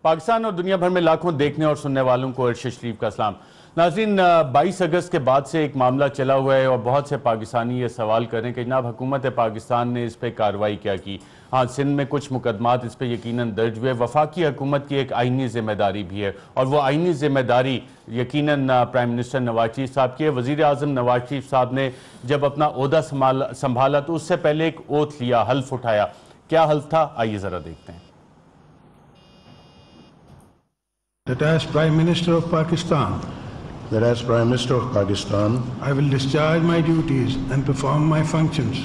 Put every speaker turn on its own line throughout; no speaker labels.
पाकिस्तान और दुनिया भर में लाखों देखने और सुनने वालों को अरशद शरीफ का सलाम। नाज़रीन, 22 अगस्त के बाद से एक मामला चला हुआ है और बहुत से पाकिस्तानी ये सवाल कर रहे हैं कि जनाब हुकूमत पाकिस्तान ने इस पर कार्रवाई क्या की। हाँ, सिंध में कुछ मुकदमात इस पर यकीनन दर्ज हुए। वफाकी हुकूमत की एक आइनी जिम्मेदारी भी है और वो आइनी जिम्मेदारी यकीनन प्राइम मिनिस्टर नवाज शरीफ साहब की है। वज़ीर आज़म नवाज शरीफ साहब ने जब अपना ओहदा संभाला तो उससे पहले एक ओथ लिया, हल्फ उठाया। क्या हल्फ था, आइए ज़रा देखते हैं।
That as Prime Minister of Pakistan, I will discharge my duties and perform my functions.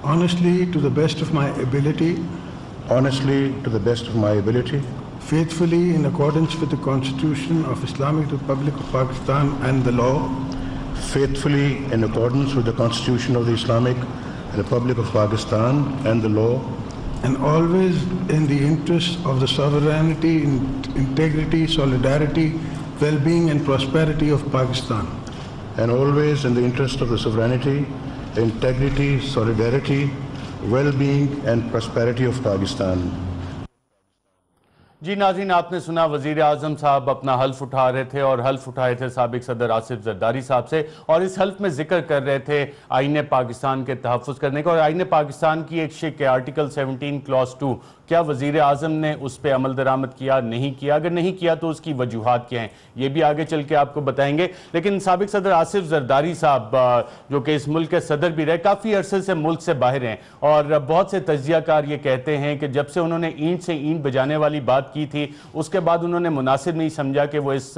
Honestly, to the best of my ability. Faithfully, in accordance with the Constitution of Islamic Republic of Pakistan and the law.
Faithfully, in accordance with the Constitution of the Islamic Republic of Pakistan and the law.
And always in the interest of the sovereignty, integrity, solidarity, well-being and prosperity of Pakistan.
And always in the interest of the sovereignty, integrity, solidarity, well-being and prosperity of Pakistan.
जी नाज़रीन, आपने सुना वज़ीर आज़म साहब अपना हल्फ उठा रहे थे और हल्फ उठाए थे साबिक सदर आसिफ जरदारी साहब से और इस हल्फ में जिक्र कर रहे थे आईने पाकिस्तान के तहफ़्फ़ुज़ करने का और आईने पाकिस्तान की एक शिक है आर्टिकल 17 क्लॉज 2। क्या वज़ीर आज़म ने उस पर अमल दरामद किया, नहीं किया? अगर नहीं किया तो उसकी वजूहात क्या हैं, ये भी आगे चल के आपको बताएंगे। लेकिन साबिक सदर आसिफ जरदारी साहब जो कि इस मुल्क के सदर भी रहे, काफ़ी अरसे से मुल्क से बाहर हैं और बहुत से तज्जियाकार ये कहते हैं कि जब से उन्होंने ईंट से ईंट बजाने वाली बात की थी उसके बाद उन्होंने मुनासिब नहीं समझा कि वो इस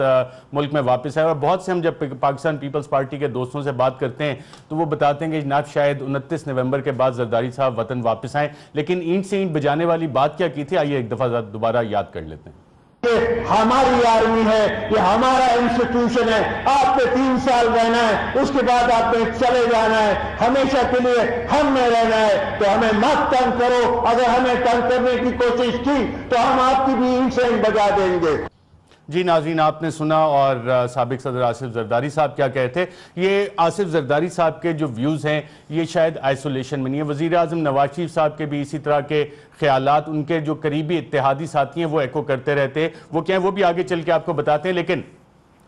मुल्क में वापस आए। और बहुत से हम जब पाकिस्तान पीपल्स पार्टी के दोस्तों से बात करते हैं तो वो बताते हैं कि जनाब शायद 29 नवंबर के बाद जरदारी साहब वतन वापस आए, लेकिन ईंट से ईंट बजाने वाली बात क्या की थी, आइए एक दफा दोबारा याद कर लेते हैं।
हमारी आर्मी है, ये हमारा इंस्टीट्यूशन है, आपने 3 साल रहना है, उसके बाद आपने चले जाना है, हमेशा के लिए हम में रहना है, तो हमें मत तंग करो। अगर हमें तंग करने की कोशिश की तो हम आपकी भी ईंट से बजा देंगे।
जी नाज़रीन, आपने सुना और साबिक सदर आसिफ जरदारी साहब क्या कहते। ये आसिफ जरदारी साहब के जो व्यूज़ हैं ये शायद आइसोलेशन में नहीं है। वज़ीर आज़म नवाज शरीफ साहब के भी इसी तरह के ख्यालात उनके जो करीबी इत्तेहादी साथी हैं वो एको करते रहते हैं। वो क्या है वो भी आगे चल के आपको बताते हैं। लेकिन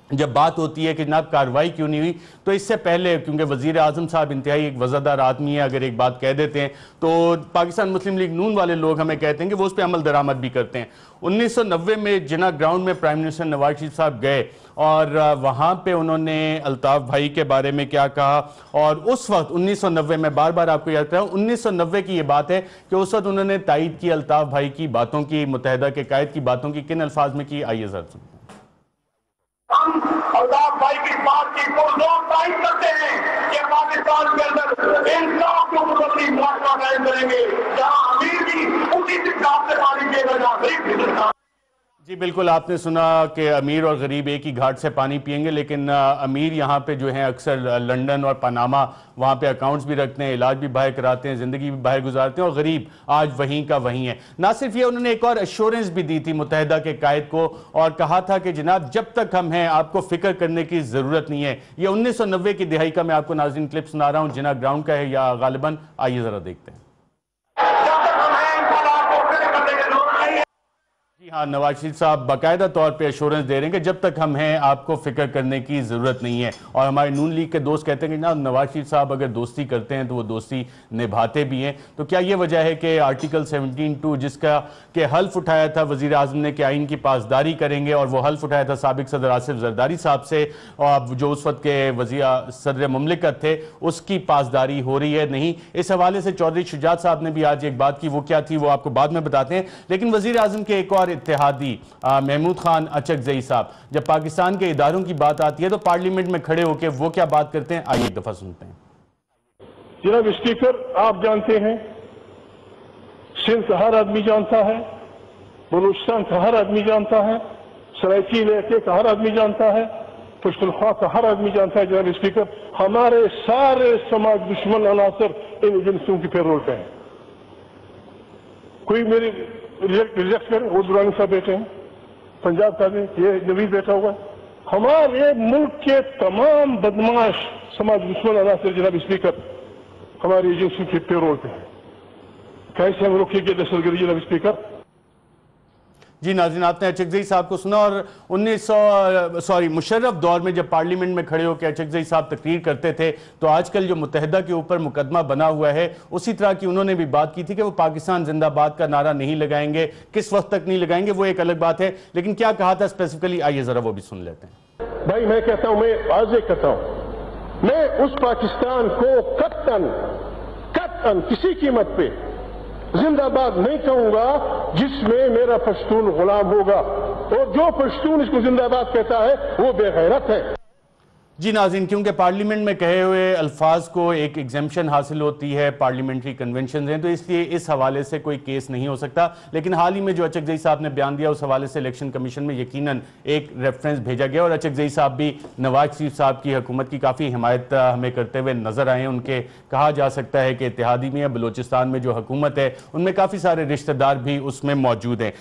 जब बात होती है कि जनाब कार्रवाई क्यों नहीं हुई, तो इससे पहले क्योंकि वज़ीर आज़म साहब इंतहाई एक वज़ादार आदमी है, अगर एक बात कह देते हैं तो पाकिस्तान मुस्लिम लीग नून वाले लोग हमें कहते हैं कि वो उस पर अमल दरामद भी करते हैं। 1990 में जिना ग्राउंड में प्राइम मिनिस्टर नवाज शरीफ साहब गए और वहाँ पे उन्होंने अल्ताफ़ भाई के बारे में क्या कहा। और उस वक्त 1990 में बार बार आपको याद कराऊँ, 1990 की ये बात है कि उस वक्त उन्होंने तायद की अल्ताफ़ भाई की बातों की, मुत्तहिदा के कायद की बातों की। किन अल्फाज में की, आइए जरा सुनते हैं।
अल्ताफ़ भाई की बात की पुरजोर तारीफ करते हैं कि पाकिस्तान के अंदर इंसाफ को मुकम्मल मुआवजा कायम करेंगे, जहां अमीर भी उसी हिसाब से पानी पिएगा जहां गरीब भी।
जी बिल्कुल, आपने सुना कि अमीर और गरीब एक ही घाट से पानी पिएंगे, लेकिन अमीर यहाँ पे जो है अक्सर लंदन और पनामा वहाँ पे अकाउंट्स भी रखते हैं, इलाज भी बाहर कराते हैं, ज़िंदगी भी बाहर गुजारते हैं और गरीब आज वहीं का वहीं है। ना सिर्फ ये, उन्होंने एक और एश्योरेंस भी दी थी मुत्तहिदा के कायद को और कहा था कि जनाब जब तक हम हैं आपको फिक्र करने की ज़रूरत नहीं है। ये 1990 की दिहाई का मैं आपको नाज़रीन क्लिप सुना रहा हूँ, जिना ग्राउंड का है या गालिबन, आइए ज़रा देखते हैं। जी हाँ, नवाज शरीफ साहब बाकायदा तौर पे एश्योरेंस दे रहे हैं कि जब तक हम हैं आपको फिक्र करने की ज़रूरत नहीं है। और हमारे नून लीग के दोस्त कहते हैं कि ना नवाज शरीफ साहब अगर दोस्ती करते हैं तो वो दोस्ती निभाते भी हैं। तो क्या ये वजह है कि आर्टिकल 17(2) जिसका कि हल्फ उठाया था वज़ीर आज़म ने कि आइन की पासदारी करेंगे और वो हल्फ उठाया था साबिक सदर आसिफ जरदारी साहब से और जो उस वक्त के वज़ीर सदर मुमलिकत थे, उसकी पासदारी हो रही है नहीं? इस हवाले से चौधरी शुजात साहब ने भी आज एक बात की, वो क्या थी वो आपको बाद में बताते हैं। लेकिन वज़ीर आज़म के एक और इत्तेहादी महमूद खान अचकजई साहब, जब पाकिस्तान के इदारों की बात आती है तो पार्लियामेंट में खड़े होकर वो क्या बात करते हैं, आइए एक दफा सुनते हैं।
जनाब स्पीकर, आप जानते हैं सिंध का हर आदमी जानता है, बलूचिस्तान का हर आदमी जानता है, सराइकी इलाके का हर आदमी जानता है, पश्तूनख्वा का हर आदमी जानता है। जनाब स्पीकर, हमारे सारे समाज दुश्मन अनासर इन एजेंसियों की पेरोल पे है। कोई मेरी रिजेक्ट करें, वो दुरानी साहब बैठे हैं, पंजाब का भी ये नवीद बैठा हुआ है। हमारे मुल्क के तमाम बदमाश समाज दुश्मन अनासर जनाब स्पीकर हमारी एजेंसी के पेरोल पे है। कैसे हम रोकेंगे दहशतगर्दी जनाब स्पीकर?
जी नाज़रीन, आपने अचकज़ई साहब को सुना और मुशर्रफ दौर में जब पार्लियामेंट में खड़े होकर अचकज़ई साहब तकरीर करते थे तो आजकल जो मुत्तहिदा के ऊपर मुकदमा बना हुआ है उसी तरह की उन्होंने भी बात की थी कि वो पाकिस्तान जिंदाबाद का नारा नहीं लगाएंगे, किस वक्त तक नहीं लगाएंगे वो एक अलग बात है, लेकिन क्या कहा था स्पेसिफिकली, आइए जरा वो भी सुन लेते हैं।
भाई मैं कहता हूं, मैं वाज़ेह कहता हूं, मैं उस पाकिस्तान को कत्तन किसी कीमत पे जिंदाबाद नहीं कहूंगा जिसमें मेरा पश्तून गुलाम होगा, और जो पश्तून इसको जिंदाबाद कहता है वो बेगैरत है।
जी नाज़रीन, क्योंकि पार्लियामेंट में कहे हुए अल्फाज को एक एग्जेम्पशन हासिल होती है, पार्लियामेंट्री कन्वेंशन हैं, तो इसलिए इस हवाले से कोई केस नहीं हो सकता। लेकिन हाल ही में जो अचकज़ई साहब ने बयान दिया उस हवाले से इलेक्शन कमीशन में यकीनन एक रेफरेंस भेजा गया और अचकज़ई साहब भी नवाज शरीफ साहब की हुकूमत की काफ़ी हिमायत हमें करते हुए नजर आए। उनके कहा जा सकता है कि इत्तेहादी में बलूचिस्तान में जो हुकूमत है उनमें काफ़ी सारे रिश्तेदार भी उसमें मौजूद हैं।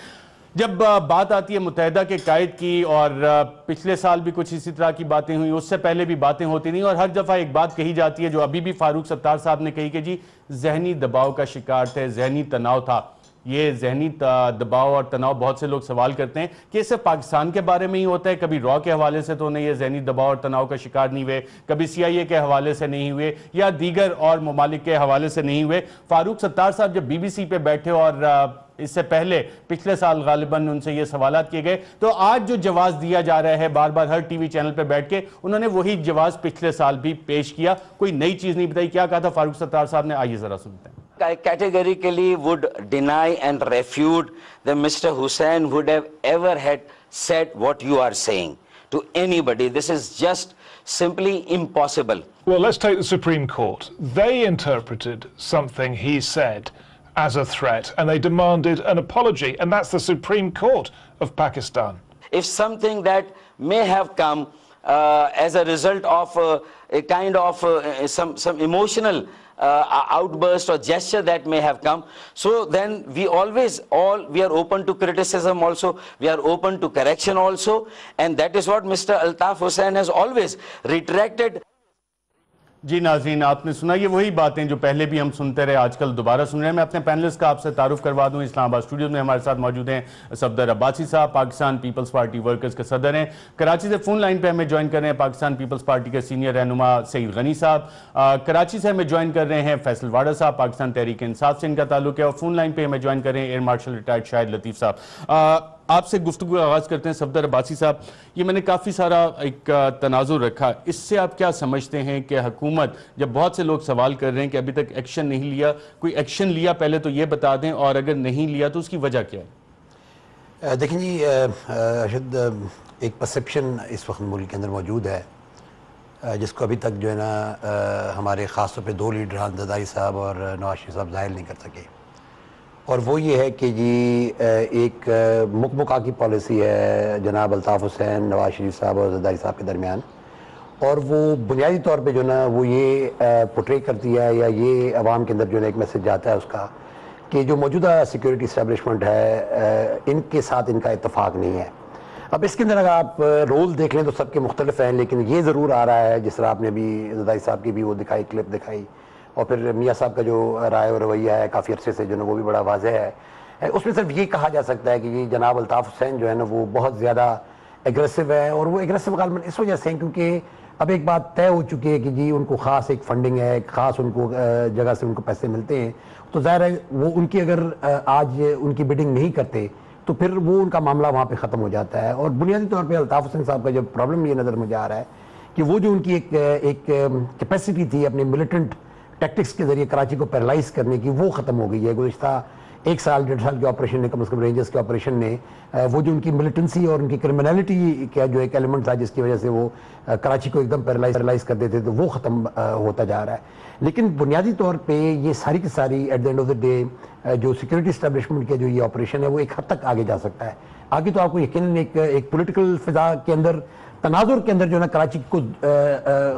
जब बात आती है मुत्तहिदा के कायद की, और पिछले साल भी कुछ इसी तरह की बातें हुई, उससे पहले भी बातें होती नहीं, और हर दफ़ा एक बात कही जाती है जो अभी भी फारूक सत्तार साहब ने कही कि जी जहनी दबाव का शिकार थे, जहनी तनाव था। ये जहनी दबाव और तनाव बहुत से लोग सवाल करते हैं कि सिर्फ पाकिस्तान के बारे में ही होता है, कभी रॉ के हवाले से तो नहीं ये जहनी दबाव और तनाव का शिकार नहीं हुए, कभी CIA के हवाले से नहीं हुए या दीगर और ममालिक के हवाले से नहीं हुए। फारूक सत्तार साहब जब BBC पे बैठे और इससे पहले पिछले साल गालिबन उनसे ये सवालात किए गए, तो आज जो जवाब दिया जा रहा है बार बार हर टीवी चैनल पे बैठ के, उन्होंने वही जवाब पिछले साल भी पेश किया, कोई नई चीज नहीं बताई। क्या कहा था फारूक सत्तार साहब ने, आइए जरा सुनते हैं।
I categorically would deny and refute that Mr. Hussain would have ever had said what you are saying to anybody. This is just simply impossible.
Well, let's take the Supreme Court. They interpreted something he said as a threat and they demanded an apology, and that's the Supreme Court of Pakistan.
If something that may have come as a result of a kind of some emotional outburst or gesture that may have come, so then we are open to criticism also, we are open to correction also, and that is what Mr. Altaf Hussain has always retracted.
जी नाज़रीन, आपने सुना, ये वही बातें जो पहले भी हम सुनते रहे, आजकल दोबारा सुन रहे हैं। मैं अपने पैनलिस्ट का आपसे तारुफ करवा दूं। इस्लामाबाद स्टूडियो में हमारे साथ मौजूद हैं सफदर अब्बासी साहब, पाकिस्तान पीपल्स पार्टी वर्कर्स के सदर हैं। कराची से फोन लाइन पे हमें ज्वाइन कर रहे हैं पाकिस्तान पीपल्स पार्टी के सीनियर रहनुमा सईद गनी साहब। कराची से हमें ज्वाइन कर रहे हैं फैसल वाडा साहब, पाकिस्तान तहरीक इंसाफ से इनका ताल्लुक है, और फोन लाइन पे हमें ज्वाइन कर रहे हैं एयर मार्शल रिटायर्ड शाहिद लतीफ़ साहब। आपसे गुफ्तगू आगाज करते हैं। सफदर अब्बासी साहब, ये मैंने काफ़ी सारा एक तनाजुर रखा, इससे आप क्या समझते हैं कि हुकूमत, जब बहुत से लोग सवाल कर रहे हैं कि अभी तक एक्शन नहीं लिया, कोई एक्शन लिया पहले तो ये बता दें, और अगर नहीं लिया तो उसकी वजह क्या है?
देखें जी, अर्शद, एक परसेप्शन इस वक्त मुल्क के अंदर मौजूद है जिसको अभी तक जो है ना हमारे ख़ास तौर पर दो लीडर जरदारी साहब और नवाज शरीफ साहब ज़ाहिर नहीं कर सके, और वो ये है कि जी एक मुकमुका की पॉलिसी है जनाब अल्ताफ़ हुसैन, नवाज शरीफ साहब और जरदारी साहब के दरमियान, और वो बुनियादी तौर पे जो ना वो ये पोर्ट्रे करती है या ये आवाम के अंदर जो है एक मैसेज जाता है उसका कि जो मौजूदा सिक्योरिटी इस्टेब्लिशमेंट है इनके साथ इनका इत्तफाक नहीं है। अब इसके अंदर अगर आप रोल देख लें तो सबके मुख्तलिफ हैं, लेकिन ये ज़रूर आ रहा है, जिस तरह आपने भी जरदारी साहब की भी वो दिखाई, क्लिप दिखाई, और फिर मियाँ साहब का जो राय और रवैया है काफ़ी अरसे से जो ना वो भी बड़ा वाज़ेह है। उसमें सिर्फ ये कहा जा सकता है कि ये जनाब अल्ताफ़ हुसैन जो है ना वो बहुत ज़्यादा एग्रेसिव है, और वो एग्रेसिव गालमन इस वजह से हैं क्योंकि अब एक बात तय हो चुकी है कि जी उनको ख़ास एक फंडिंग है, एक ख़ास उनको जगह से उनको पैसे मिलते हैं, तो ज़ाहिर है वो उनकी अगर आज उनकी बिडिंग नहीं करते तो फिर वो उनका मामला वहाँ पर ख़त्म हो जाता है। और बुनियादी तौर पर अल्ताफ़ हुसैन साहब का जब प्रॉब्लम ये नज़र मुझे आ रहा है कि वो जो उनकी एक कैपेसिटी थी अपने मिलिटेंट टैक्टिक्स के जरिए कराची को पैरालाइज करने की, वो ख़त्म हो गई है। गुज़िश्ता 1 साल 1.5 साल के ऑपरेशन ने, कम से कम रेंजर्स के ऑपरेशन ने, वो जो उनकी मिलिटेंसी और उनकी क्रिमिनलिटी का जो एक एलिमेंट था जिसकी वजह से वो कराची को एकदम पैरालाइज कर देते थे, तो वो ख़त्म होता जा रहा है। लेकिन बुनियादी तौर पे ये सारी की सारी at the end of the day जो सिक्योरिटी इस्टेब्लिशमेंट के जो ये ऑपरेशन है वो एक हद तक आगे जा सकता है। आगे तो आपको यकीनन एक पॉलिटिकल फिजा के अंदर, तनाजुर के अंदर जो है ना कराची को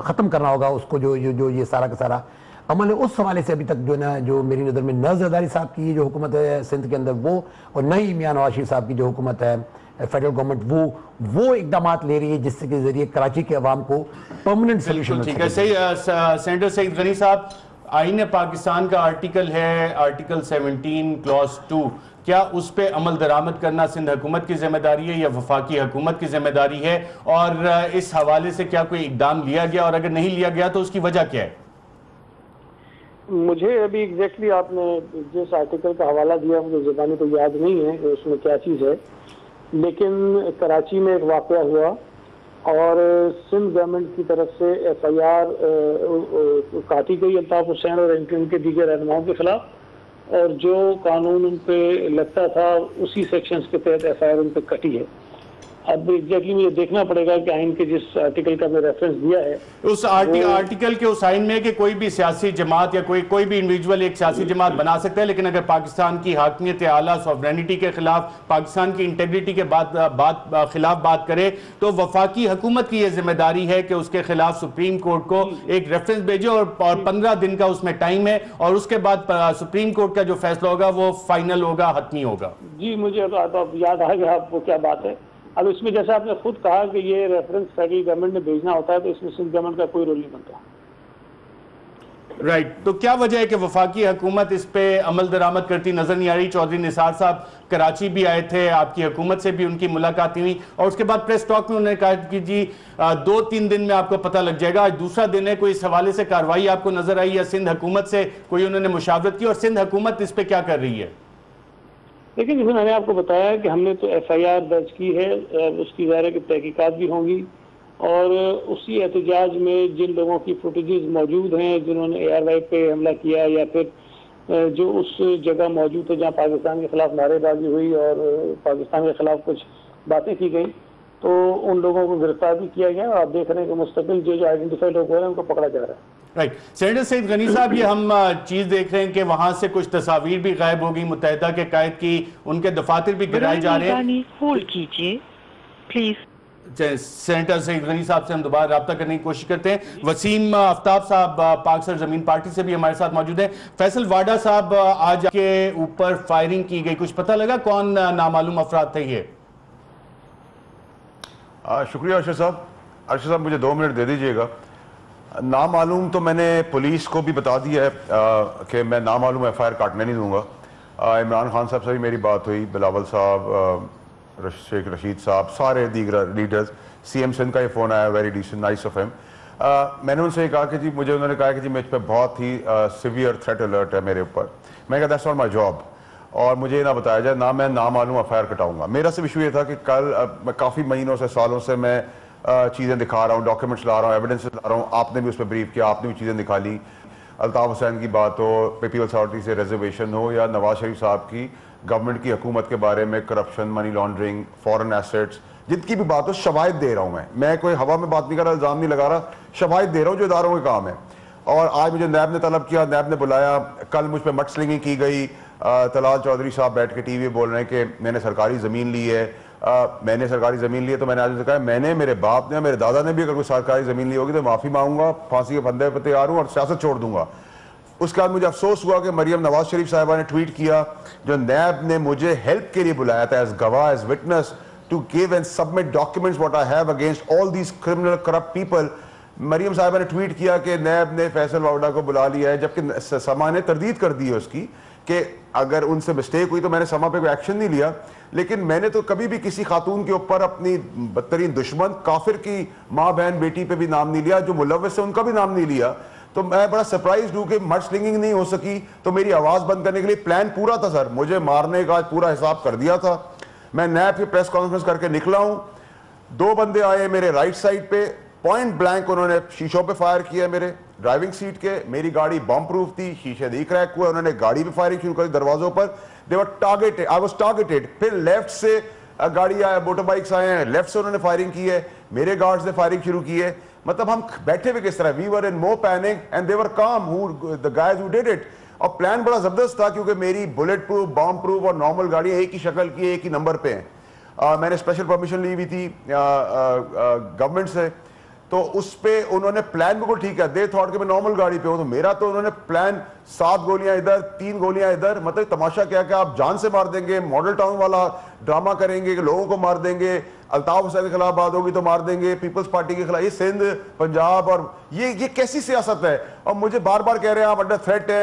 ख़त्म करना होगा, उसको जो ये सारा का सारा अमल है, उस हवाले से अभी तक जो ना जो मेरी नज़र में न जरदारी साहब की जो हुकूमत है सिंध के अंदर वो, और न ही मियाँ नवाज शरीफ साहब की जो हुकूमत है फेडरल गवर्नमेंट, वो इकदाम ले रही है जिसके जरिए कराची के अवाम को परमानेंट सोल्यूशन।
ठीक है, सही। सेनेटर सईद गनी साहब, आईन पाकिस्तान का आर्टिकल है, आर्टिकल 17 क्लॉज 2, क्या उस पर अमल दरामद करना सिंध हुकूमत की जिम्मेदारी है या वफाकी हुकूमत की जिम्मेदारी है? और इस हवाले से क्या कोई इकदाम लिया गया, और अगर नहीं लिया गया तो उसकी वजह क्या है?
मुझे अभी एग्जैक्टली आपने जिस आर्टिकल का हवाला दिया मुझे ज़बानी तो याद नहीं है कि उसमें क्या चीज़ है, लेकिन कराची में एक वाक़या हुआ और सिंध गवर्नमेंट की तरफ से FIR काटी गई अल्ताफ हुसैन और उनके दीगर रहनुमाओं के खिलाफ, और जो कानून उन पे लगता था उसी सेक्शंस के तहत FIR उन पे कटी है। अब एग्जैक्टली मुझे देखना पड़ेगा कि आइन के जिस आर्टिकल का मैं रेफरेंस दिया है
उस आर्टिकल के उस आइन में कि कोई भी सियासी जमात या कोई भी इंडिविजुअल एक सियासी जमात बना सकता है, लेकिन अगर पाकिस्तान की हाकमियत आला सॉवरेनिटी के खिलाफ, पाकिस्तान की इंटेग्रिटी के खिलाफ बात करे तो वफाकी हुकूमत की यह जिम्मेदारी है कि उसके खिलाफ सुप्रीम कोर्ट को एक रेफरेंस भेजे और 15 दिन का उसमें टाइम है, और उसके बाद सुप्रीम कोर्ट का जो फैसला होगा वो फाइनल होगा, हतमी होगा।
जी मुझे अब याद आ गया आपको क्या बात है। अब इसमें जैसे आपने खुद कहा कि ये रेफरेंस फेडरल गवर्नमेंट ने भेजना होता है, तो इसमें सिंध गवर्नमेंट का कोई रोल नहीं बनता।
राइट, तो क्या वजह है कि वफाकी हुकूमत इस पे अमल दरामद करती नजर नहीं आ रही? चौधरी निसार साहब कराची भी आए थे, आपकी हुकूमत से भी उनकी मुलाकात हुई और उसके बाद प्रेस टॉक में उन्होंने कहा कि जी 2-3 दिन में आपको पता लग जाएगा। आज दूसरा दिन है, कोई इस हवाले से कार्रवाई आपको नजर आई या सिंध हुकूमत से कोई उन्होंने मुशावरत की, और सिंध हुकूमत इस पे क्या कर रही है?
लेकिन जैसे मैंने आपको बताया कि हमने तो FIR दर्ज की है, उसकी ज़ाहिर की तहकीकात भी होंगी, और उसी एहतजाज में जिन लोगों की फुटेजेस मौजूद हैं जिन्होंने ARY पे हमला किया या फिर जो उस जगह मौजूद थे जहाँ पाकिस्तान के खिलाफ नारेबाजी हुई और पाकिस्तान के खिलाफ कुछ बातें की गई, तो उन लोगों को गिरफ्तार भी किया गया। और आप देख रहे हैं कि मुस्तकिल जो आइडेंटिफाइड लोग हो रहे हैं उनको पकड़ा जा रहा है।
राइट, सेनेटर सईद गनी साहब, ये हम चीज देख रहे हैं कि वहां से कुछ तस्वीर भी गायब हो गई मुत्तहिदा के कायद की, उनके दफातर भी गिराए जा रहे हैं।
होल्ड कीजिए प्लीज।
सेनेटर सईद गनी साहब से हम दोबारा रब्ता करने की कोशिश करते हैं। वसीम आफ्ताब साहब पाक सरजमीन पार्टी से भी हमारे साथ मौजूद हैं। फैसल वाडा साहब, आज के ऊपर फायरिंग की गई, कुछ पता लगा कौन नामालूम अफराद थे ये?
शुक्रिया अर्शद साहब। अर्शद साहब मुझे 2 मिनट दे दीजिएगा। नामालूम तो मैंने पुलिस को भी बता दिया है कि मैं नामालूम FIR काटने नहीं दूंगा। इमरान खान साहब से भी मेरी बात हुई, बिलावल साहब, शेख रशीद साहब, सारे दीगर लीडर्स, CM सिंध का ये फ़ोन आया, very decent, nice of him. मैंने उनसे कहा कि जी मुझे, उन्होंने कहा कि जी मेरे पे बहुत ही सीवियर थ्रेट अलर्ट है मेरे ऊपर। मैं कहा दैट्स नॉट माई जॉब, और मुझे ना बताया जाए ना मैं नामालूम FIR कटाऊंगा। मेरा सिर्फ इशू ये था कि कल मैं काफ़ी महीनों से, सालों से मैं चीज़ें दिखा रहा हूँ, डॉक्यूमेंट्स ला रहा हूँ, एविडेंस ला रहा हूँ, आपने भी उस पर ब्रीफ किया, आपने भी चीज़ें निकाली। अल्ताफ हुसैन की बात हो, पीपल्स अथॉरिटी से रिजर्वेशन हो, या नवाज शरीफ साहब की गवर्नमेंट की हुकूमत के बारे में corruption, money laundering, foreign assets, जितकी भी बात हो शवाहिद दे रहा हूँ मैं कोई हवा में बात नहीं कर रहा, इल्ज़ाम नहीं लगा रहा, शवाहिद दे रहा हूँ जो इदारों के काम है। और आज मुझे नैब ने तलब किया, नैब ने बुलाया, कल मुझ पर मडस्लिंगिंग की गई। तलाल चौधरी साहब बैठ के TV बोल रहे हैं कि मैंने सरकारी ज़मीन ली है। मैंने सरकारी ज़मीन ली है तो मैंने आज कहा मैंने, मेरे बाप ने, मेरे दादा ने भी अगर कोई सरकारी ज़मीन ली होगी तो माफ़ी मांगूंगा, फांसी के फंदे पर तैयार हूँ और सियासत छोड़ दूंगा। उसके बाद मुझे अफसोस हुआ कि मरियम नवाज शरीफ साहिबा ने ट्वीट किया, जो नैब ने मुझे हेल्प के लिए बुलाया था एज गवाह, as witness, to give and submit documents what I have against all these criminal corrupt people. Maryam साहिबा ने ट्वीट किया कि नैब ने फैसल वाडा को बुला लिया है, जबकि समा ने तरदीद कर दी है उसकी कि अगर उनसे मिस्टेक हुई तो मैंने समा पे कोई एक्शन नहीं लिया। लेकिन मैंने तो कभी भी किसी खातून के ऊपर अपनी बदतरीन दुश्मन, काफिर की माँ बहन बेटी पे भी नाम नहीं लिया, जो मुलव्वस है उनका भी नाम नहीं लिया। तो मैं बड़ा सरप्राइज हूँ कि मडस्लिंगिंग नहीं हो सकी, तो मेरी आवाज़ बंद करने के लिए प्लान पूरा था सर, मुझे मारने का पूरा हिसाब कर दिया था। मैं नैब की प्रेस कॉन्फ्रेंस करके निकला हूँ, 2 बंदे आए मेरे राइट साइड पे, पॉइंट ब्लैंक उन्होंने शीशों पे फायर किया, मेरे ड्राइविंग सीट के। मेरी गाड़ी बम प्रूफ थी, शीशे नहीं क्रैक हुए, उन्होंने गाड़ी पे फायरिंग शुरू कर दी दरवाजों पर। दे वर टारगेटेड, आई वाज टारगेटेड। फिर लेफ्ट से गाड़ी आया, मोटर बाइक्स आए हैं, लेफ्ट से उन्होंने फायरिंग की है, मेरे गार्ड्स ने फायरिंग शुरू की है। मतलब हम बैठे हुए किस तरह, we were in more panic and they were calm, who the guys who did it. और प्लान बड़ा जबरदस्त था क्योंकि मेरी बुलेट प्रूफ, बॉम्ब प्रूफ और नॉर्मल गाड़ियां एक ही शक्ल की, एक ही नंबर पे हैं। मैंने स्पेशल परमिशन ली हुई थी गवर्नमेंट से। तो उस पे उन्होंने प्लान बिल्कुल ठीक है, दे थॉट कि मैं नॉर्मल गाड़ी पे हूं, तो मेरा तो उन्होंने प्लान 7 गोलियां इधर 3 गोलियां इधर, मतलब तमाशा क्या कि आप जान से मार देंगे, मॉडल टाउन वाला ड्रामा करेंगे कि लोगों को मार देंगे, अल्ताफ हुसैन के खिलाफ बात होगी तो मार देंगे, पीपल्स पार्टी के खिलाफ, ये सिंध पंजाब और ये कैसी सियासत है। और मुझे बार बार कह रहे हैं आप अंडर थ्रेट है,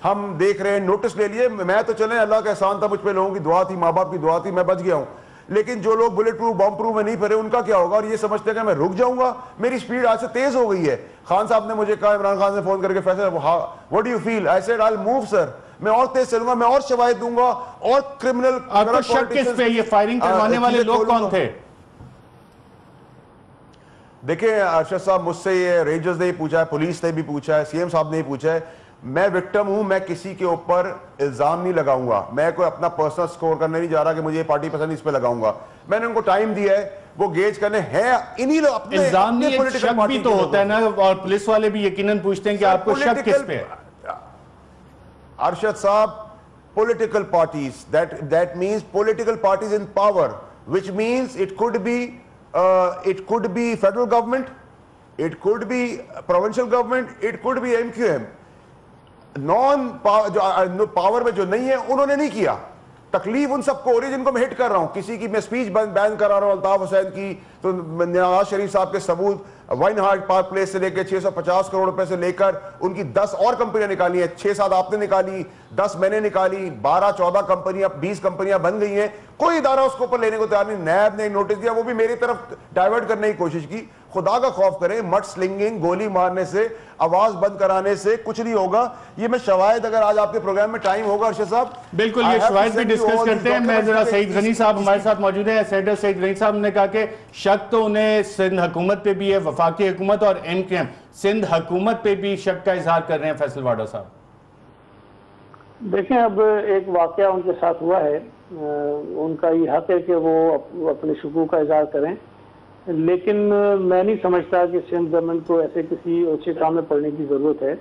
हम देख रहे हैं, नोटिस ले लिए, मैं तो चले अल्लाह का एहसान था, मुझ पे लोगों की दुआ थी, माँ बाप की दुआ थी, मैं बच गया हूं, लेकिन जो लोग बुलेट प्रूफ बॉम्ब प्रूफ में नहीं भरे उनका क्या होगा। और ये समझते हैं कि मैं रुक जाऊंगा, मेरी स्पीड आज से तेज हो गई है। खान साहब ने मुझे कहा, इमरान खान से फोन करके, फैसला what do you feel, I said I will move sir, मैं और तेज चलूंगा, मैं और शवाहिद दूंगा और क्रिमिनल।
आपको शक किस पे, ये फायरिंग करवाने वाले लोग कौन थे?
देखिए अरशद साहब, मुझसे ये रेंजर्स ने पूछा है, पुलिस ने भी पूछा है, सीएम साहब ने पूछा है, मैं विक्टिम हूं, मैं किसी के ऊपर इल्जाम नहीं लगाऊंगा, मैं कोई अपना पर्सनल स्कोर करने नहीं जा रहा कि मुझे ये पार्टी पसंद इस पे लगाऊंगा। मैंने उनको टाइम दिया है, वो गेज करने हैं, इन्हीं लोग अपने
इल्जाम नहीं, शक भी तो होता है ना, और पुलिस वाले भी यकीनन पूछते हैं कि आपको शक किस पे है।
अरशद साहब, political parties, that means political parties in power, which means it could be federal government, it could be provincial government, it could be MQM. जो पावर में जो नहीं है उन्होंने नहीं किया, तकलीफ उन सबको हो रही है जिनको मैं हिट कर रहा हूं। किसी की मैं स्पीच बैन करा रहा हूं अल्ताफ हुसैन की, तो नवाज शरीफ साहब के सबूत वाइन हार्ट पार्क प्लेस से लेकर 650 करोड़ रुपए से लेकर उनकी 10 और कंपनियां निकाली हैं, 6-7 आपने निकाली, 10 मैंने निकाली, 12-14 कंपनियां, 20 कंपनियां बन गई हैं, कोई इदारा उसको ऊपर लेने को तैयार नहीं। नैब ने नोटिस दिया, वो भी मेरी तरफ डाइवर्ट करने की कोशिश की। खुदा का खौफ करें, मड स्लिंगिंग, गोली मारने से, आवाज बंद कराने से कुछ नहीं होगा। ये मैं शवाहिद, अगर आज आपके प्रोग्राम में टाइम होगा अरशद साहब,
बिल्कुल ये शवाहिद भी डिस्कस करते हैं। मैं जरा सईद गनी साहब हमारे साथ मौजूद है। सेनेटर सईद गनी साहब ने कहा कि शक तो उन्हें सिंध हुकूमत पे भी है, वफाकी हुकूमत और MQM, सिंध हुकूमत पे भी शक का इजहार कर रहे हैं फैसल वाडा साहब।
देखें, अब एक वाकया उनके साथ हुआ है, उनका ये हक है कि वो अपने शकूक का इजहार करें, लेकिन मैं नहीं समझता कि सिंध गवर्नमेंट को ऐसे किसी अच्छे काम में पड़ने की ज़रूरत है।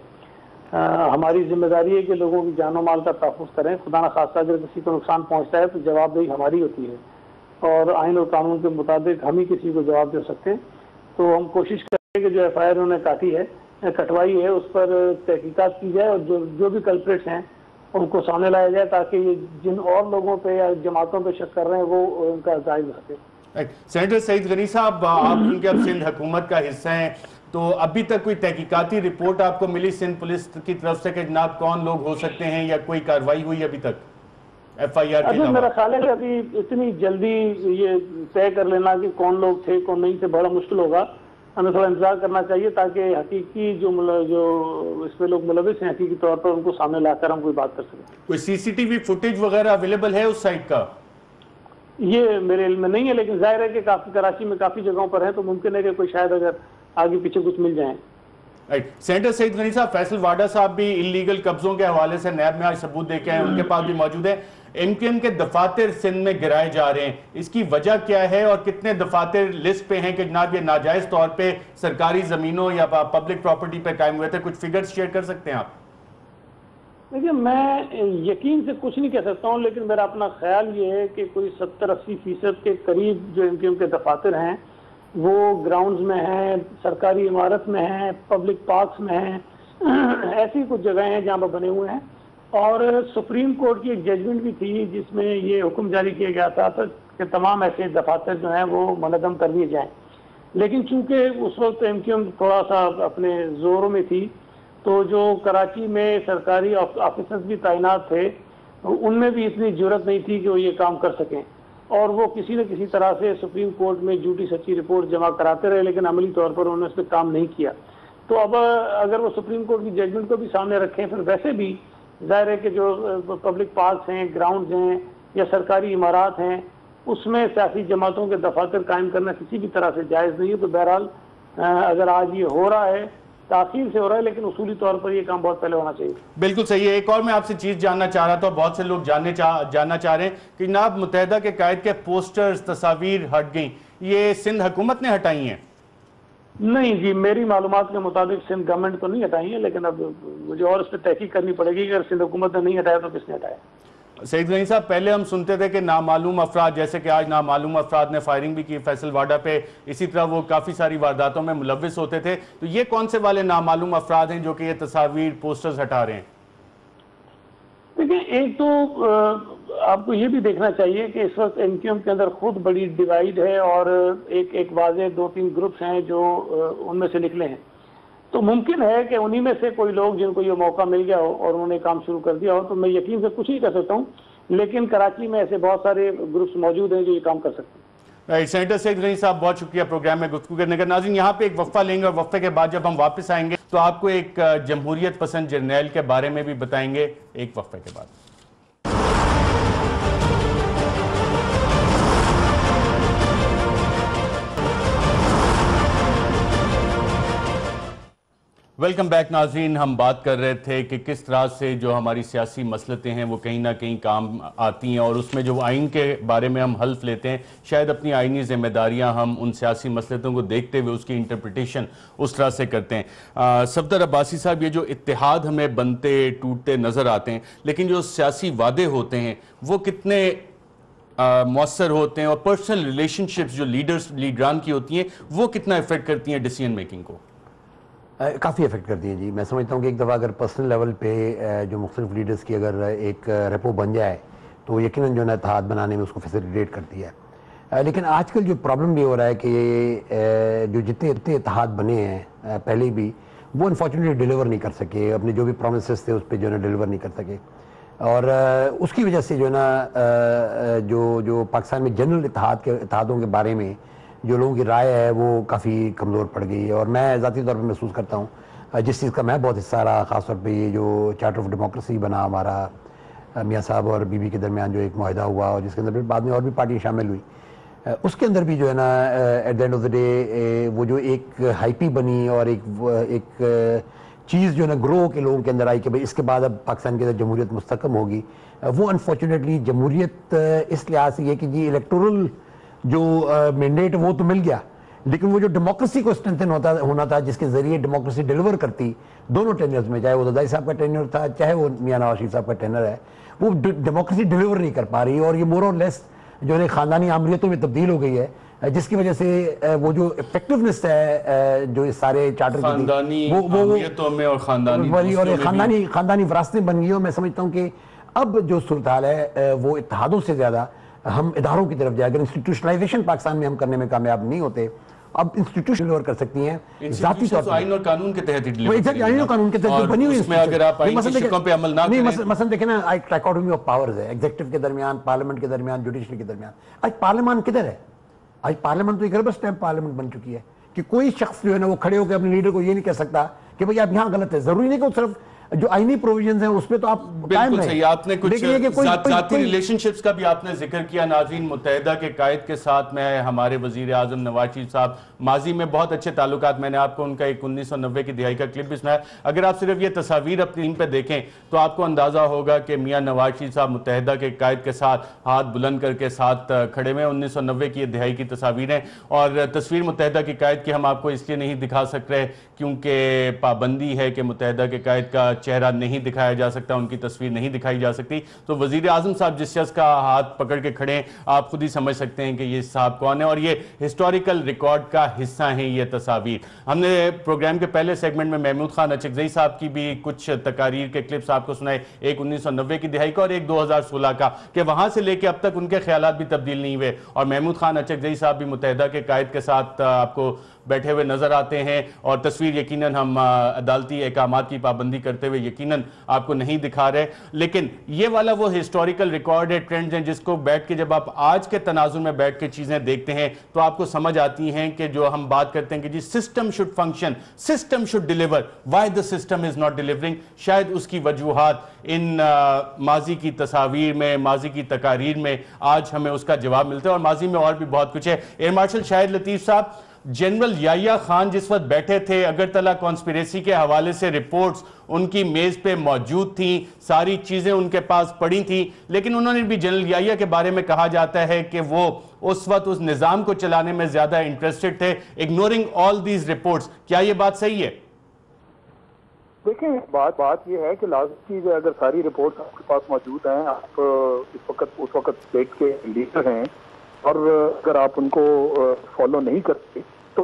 हमारी जिम्मेदारी है कि लोगों की जानो माल का तहफ़्फ़ुज़ करें। खुदा न खास्ता अगर किसी को नुकसान पहुंचता है तो जवाबदेही हमारी होती है, और आइन और कानून के मुताबिक हम ही किसी को जवाब दे सकते हैं। तो हम कोशिश करें कि जो FIR उन्होंने कटवाई है उस पर तहकीकात की जाए, और जो भी कल्प्रिट्स हैं उनको सामने लाया जाए, ताकि ये जिन और लोगों पे या जमातों पे शक कर रहे हैं वो उनका जायज़ हो सके।
सेनेटर सईद गनी साहब, आप उनके अब सिंध हुकूमत का हिस्सा हैं, तो अभी तक कोई तहकीकाती रिपोर्ट आपको मिली सिंध पुलिस की तरफ से कि जनाब कौन लोग हो सकते हैं, या कोई कार्रवाई हुई अभी तक FIR के?
अभी मेरा ख्याल है कि अभी इतनी जल्दी ये तय कर लेना कि कौन लोग थे कौन नहीं थे बड़ा मुश्किल होगा। हमें थोड़ा इंतजार करना चाहिए ताकि हकीकी जो इसमें लोग मुलविस हैं हकीकी तौर पर उनको सामने लाकर हम कोई बात कर सकें।
कोई CCTV फुटेज वगैरह अवेलेबल है उस साइट का?
ये मेरे इल्म में नहीं है, लेकिन जाहिर है कि काफी कराची में काफी जगहों पर है, तो मुमकिन है कि कोई शायद अगर आगे पीछे कुछ मिल जाए।
राइट। सेनेटर सईद गनी साहब, फैसल वाडा साहब भी इलीगल कब्जों के हवाले से नैब में आज सबूत देके आए, उनके पास भी मौजूद है। MQM के दफातर सिंध में गिराए जा रहे हैं, इसकी वजह क्या है और कितने दफातर लिस्ट पे हैं कि जनाब ये नाजायज तौर पे सरकारी जमीनों या पब्लिक प्रॉपर्टी पे कायम हुए थे? कुछ फिगर्स शेयर कर सकते हैं आप?
देखिए, मैं यकीन से कुछ नहीं कह सकता हूँ, लेकिन मेरा अपना ख्याल ये है कि कोई 70-80% के करीब जो MQM के दफातर हैं वो ग्राउंड्स में हैं, सरकारी इमारत में हैं, पब्लिक पार्क्स में हैं, ऐसी कुछ जगह हैं जहाँ पर बने हुए हैं। और सुप्रीम कोर्ट की एक जजमेंट भी थी जिसमें ये हुक्म जारी किया गया था कि तमाम ऐसे दफातर जो हैं वो मुनज़्ज़म कर दिए जाएँ। लेकिन चूँकि उस वक्त MQM थोड़ा सा अपने जोरों में थी, तो जो कराची में सरकारी ऑफिसर्स भी तैनात थे उनमें भी इतनी जरूरत नहीं थी कि वो ये काम कर सकें, और वो किसी न किसी तरह से सुप्रीम कोर्ट में झूठी सच्ची रिपोर्ट जमा कराते रहे, लेकिन अमली तौर पर उन्होंने उस पर काम नहीं किया। तो अब अगर वो सुप्रीम कोर्ट की जजमेंट को भी सामने रखें, फिर वैसे भी जाहिर है कि जो पब्लिक पार्क्स हैं, ग्राउंड्स हैं या सरकारी इमारत हैं, उसमें सियासी जमातों के दफातर कायम करना किसी भी तरह से जायज़ नहीं है। तो बहरहाल अगर आज ये हो रहा है, ताखीर से हो रहा है, लेकिन उसूली तौर पर ये काम बहुत पहले होना चाहिए।
बिल्कुल सही है। एक और मैं आपसे चीज जानना चाह रहा था, बहुत से लोग जानना चाह रहे हैं कि जनाब मुत्तहिदा के कायद के पोस्टर्स, तस्वीर हट गई, ये सिंध हुकूमत ने हटाई हैं?
नहीं जी, मेरी मालूमात के मुताबिक सिंध गवर्नमेंट तो नहीं हटाई है, लेकिन अब मुझे और इस पर तहकीक करनी पड़ेगी कि अगर सिंध हुकूमत ने नहीं हटाया तो किसने हटाया।
सईद गनी साहब, पहले हम सुनते थे कि नामालूम अफराद, जैसे कि आज नामालूम अफराद ने फायरिंग भी की फैसल वाडा पे, इसी तरह वो काफ़ी सारी वारदातों में मुलव्विस होते थे, तो ये कौन से वाले नामालूम अफराद हैं जो कि ये तस्वीर पोस्टर्स हटा रहे हैं?
देखिए, एक तो आपको ये भी देखना चाहिए कि इस वक्त एनक्यूएम के अंदर खुद बड़ी डिवाइड है और एक वाज़ेह 2-3 ग्रुप्स हैं जो उनमें से निकले हैं। तो मुमकिन है कि उन्हीं में से कोई लोग जिनको ये मौका मिल गया हो और उन्होंने काम शुरू कर दिया हो, तो मैं यकीन से कुछ ही कर सकता हूँ, लेकिन कराची में ऐसे बहुत सारे ग्रुप्स मौजूद हैं जो ये काम कर सकते हैं।
सेनेटर सईद गनी साहब, बहुत शुक्रिया प्रोग्राम में गुफ्तगू करने का। नाज़रीन, यहाँ पे एक वक्फा लेंगे और वक्फे के बाद जब हम वापस आएंगे तो आपको एक जमहूरियत पसंद जर्नैल के बारे में भी बताएंगे, एक वक्फे के बाद। वेलकम बैक नाज़रीन, हम बात कर रहे थे कि किस तरह से जो हमारी सियासी मसलतें हैं वो कहीं ना कहीं काम आती हैं और उसमें जो आइन के बारे में हम हल्फ लेते हैं, शायद अपनी आइनी जिम्मेदारियां हम उन सियासी मसलतों को देखते हुए उसकी इंटरप्रिटेशन उस तरह से करते हैं। सफदर अब्बासी साहब, ये जो इत्तेहाद हमें बनते टूटते नज़र आते हैं, लेकिन जो सियासी वादे होते हैं वो कितने मौसर होते हैं और पर्सनल रिलेशनशिप्स जो लीडरान की होती हैं वो कितना इफेक्ट करती हैं डिसीजन मेकिंग को?
काफ़ी इफेक्ट करती हैं जी। मैं समझता हूँ कि एक दफ़ा अगर पर्सनल लेवल पे जो मुख्तलिफ लीडर्स की अगर एक रेपो बन जाए तो यकीनन जो है इत्तेहाद बनाने में उसको फैसिलिटेट करती है। लेकिन आजकल जो प्रॉब्लम भी हो रहा है कि जो जितने इत्तेहाद बने हैं पहले भी, वो अनफॉर्चुनेटली डिलीवर नहीं कर सके, अपने जो भी प्रोमिसेस थे उस पर जो है डिलीवर नहीं कर सके और उसकी वजह से जो है ना जो पाकिस्तान में जनरल इत्तेहादों के बारे में जो लोगों की राय है वो काफ़ी कमज़ोर पड़ गई है। और मैं ज़ाती तौर पर महसूस करता हूँ जिस चीज़ का मैं बहुत हिस्सा रहा, ख़ासतौर पे ये जो चार्टर ऑफ डेमोक्रेसी बना हमारा मियाँ साहब और बीबी के दरमियान जो एक मुआहदा हुआ और जिसके अंदर फिर बाद में और भी पार्टियाँ शामिल हुई, उसके अंदर भी जो है ना at the end of the day वो जो एक हाइपी बनी और एक चीज़ जो है ना ग्रो के लोगों के अंदर आई कि भाई इसके बाद अब पाकिस्तान के अंदर जमहूरियत मुस्तकम होगी, वो अनफॉर्चुनेटली जमहूरियत इस लिहाज से ये कि जी इलेक्टोरल जो मैंडेट वो तो मिल गया, लेकिन वो जो डेमोक्रेसी को स्ट्रेंथन होना था जिसके जरिए डेमोक्रेसी डिलीवर करती दोनों टेन्योर्स में, चाहे वो ज़रदारी साहब का टेन्योर था चाहे वो मियां नवाज शरीफ साहब का टेन्योर है, वो डेमोक्रेसी डिलीवर नहीं कर पा रही और ये मोर और लेस जो है खानदानी आमरीतों में तब्दील हो गई है, जिसकी वजह से वो जो इफेक्टिवनेस है जो इस सारे चार्टर
की वो
खानदानी विरासतें बन गई। और मैं समझता हूँ कि अब जो सूरत हाल है वो इत्तेहादों से ज़्यादा हम इदारों की तरफ जाए। अगर इंस्टीट्यूशनलाइजेशन पाकिस्तान में हम करने में कामयाब नहीं होते, अब इंस्टीट्यूशन डिलीवर कर सकती हैं जाती तौर पर,
आइन और कानून के तहत
आइन और कानून के तहत बनी हुई,
अगर आप आइन की शिकों पे अमल ना करें,
मसलन देखें ना ट्राइकोटोमी ऑफ पावर्स है, एग्जीक्यूटिव के दरमियान, पार्लियामेंट के दरमियान, जुडिशरी के दरमियान। आज पार्लियामेंट किधर है? आज पार्लियामेंट तो एक रबर स्टैम्प पार्लियामेंट बन चुकी है कि कोई शख्स जो है ना वो खड़े होकर अपने लीडर को ये नहीं कह सकता कि भाई आप यहाँ गलत है। जरूरी नहीं कि सिर्फ जो आईनी प्रोविजंस हैं उसमें तो आप
बिल्कुल सही, आपने कुछ जाती रिलेशनशिप्स का भी आपने जिक्र किया। नाज़रीन, मुत्तहिदा के कायद के साथ में हमारे वजीर आज़म नवाज शरीफ साहब माजी में बहुत अच्छे ताल्लुकात, मैंने आपको उनका एक 1990 की दिहाई का क्लिप भी सुनाया। अगर आप सिर्फ ये तस्वीर अपनी इन पे देखें तो आपको अंदाजा होगा कि मियां नवाज शरीफ साहब मुत्तहिदा के कायद के साथ हाथ बुलंद करके साथ खड़े हुए। 1990 की ये दिहाई की तस्वीरें और तस्वीर मुत्तहिदा के कायद की हम आपको इसलिए नहीं दिखा सक रहे क्योंकि पाबंदी है कि मुत्तहिदा के कायद का चेहरा नहीं दिखाया जा सकता, उनकी तस्वीर नहीं दिखाई जा सकती। तो वजीर आजम साहब जिस शख्स का हाथ पकड़ के खड़े हैं, आप खुद ही समझ सकते हैं कि ये साहब कौन है और ये हिस्टोरिकल रिकॉर्ड का हिस्सा हैं ये तस्वीर। हमने प्रोग्राम के पहले सेगमेंट में महमूद खान अचकज़ई साहब की भी कुछ तकारीर के क्लिप्स आपको सुनाए, एक 1990 की दिहाई का और एक 2016 का, कि वहां से लेके अब तक उनके ख्यालात भी तब्दील नहीं हुए। और महमूद खान अचकज़ई साहब भी मुत्तहिदा के कायद के साथ आपको बैठे हुए नजर आते हैं और तस्वीर यकीनन हम अदालती अहकामात की पाबंदी करते हुए यकीनन आपको नहीं दिखा रहे, लेकिन ये वाला वो हिस्टोरिकल रिकॉर्ड है, ट्रेंड्स हैं जिसको बैठ के जब आप आज के तनाजुर में बैठ के चीजें देखते हैं तो आपको समझ आती हैं कि जो हम बात करते हैं कि जी system should function, system should deliver, why the system is not delivering, शायद उसकी वजूहात इन माजी की तस्वीर में, माजी की तकारीर में आज हमें उसका जवाब मिलता है। और माजी में और भी बहुत कुछ है। एयर मार्शल शाहिद लतीफ साहब, जनरल याहिया खान जिस वक्त बैठे थे, अगरतला कॉन्स्पिरेसी के हवाले से रिपोर्ट्स उनकी मेज पे मौजूद थी, सारी चीजें उनके पास पड़ी थी, लेकिन उन्होंने भी जनरल याहिया के बारे में कहा जाता है कि वो उस वक्त उस निजाम को चलाने में ज्यादा इंटरेस्टेड थे, इग्नोरिंग ऑल दीज रिपोर्ट्स। क्या ये बात सही है?
देखें, बात ये है कि लास्ट चीज अगर सारी रिपोर्ट्स आपके पास मौजूद हैं, आप उस वक्त स्टेट के लीडर हैं और अगर आप उनको फॉलो नहीं करते तो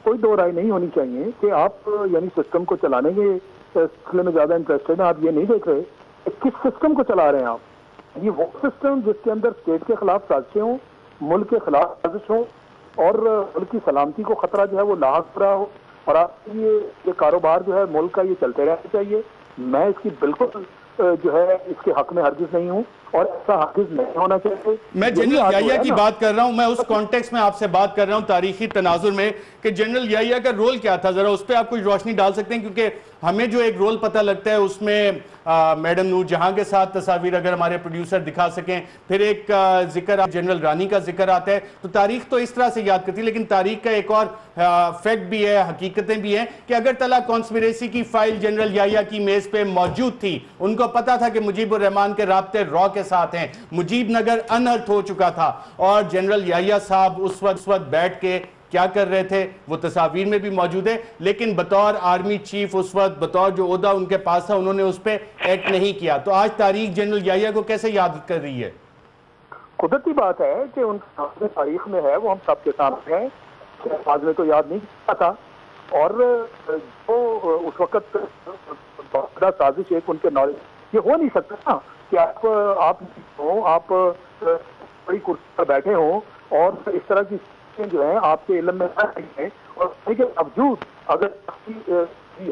कोई दो राय नहीं होनी चाहिए कि आप यानी सिस्टम को चलाने के सिलसिले में ज्यादा इंटरेस्टेड हैं। आप ये नहीं देख रहे कि किस सिस्टम को चला रहे हैं आप। ये वो सिस्टम जिसके अंदर स्टेट के खिलाफ साजिशें हों, मुल्क के खिलाफ साजिश हो और मुल्क की सलामती को खतरा जो है वो लाक रहा हो, और आप ये कारोबार जो है मुल्क का ये चलते रहना चाहिए। मैं इसकी बिल्कुल जो है इसके हक में हरगिज नहीं हूँ और ऐसा हरगिज नहीं होना चाहिए।
मैं जनरल याहिया की बात कर रहा हूं, मैं उस कॉन्टेक्स्ट में आपसे बात कर रहा हूं तारीखी तनाजुर में कि जनरल याहिया का रोल क्या था, जरा उस पर आप कुछ रोशनी डाल सकते हैं, क्योंकि हमें जो एक रोल पता लगता है उसमें मैडम नूर जहां के साथ तस्वीर अगर हमारे प्रोड्यूसर दिखा सकें, फिर एक जिक्र जनरल रानी का जिक्र आता है, तो तारीख तो इस तरह से याद करती है, लेकिन तारीख का एक और फैक्ट भी है, हकीकतें भी हैं कि अगर तला कॉन्स्पिरेसी की फाइल जनरल याहिया की मेज पे मौजूद थी, उनको पता था कि मुजीबुर रहमान के राब्ते रॉ के साथ हैं, मुजीब नगर अनर्थ हो चुका था और जनरल याहिया साहब उस वक्त बैठ के क्या कर रहे थे वो तस्वीर में भी मौजूद है, लेकिन बतौर आर्मी चीफ उस वक्त बतौर जो ओहदा उनके पास था उन्होंने उस पर एक्ट नहीं किया। तो आज तारीख जनरल याहिया को कैसे याद कर रही है?
कुदरती बात है कि उनके तारीख में है, वो हम सबके सामने है, आज में तो याद नहीं किया था। और जो उस वक्त साजिश एक उनके नॉलेज, ये हो नहीं सकता ना कि आप बड़ी कुर्सी पर बैठे हो और इस तरह की जो है आपके इल्म में है, और इसके बावजूद अगर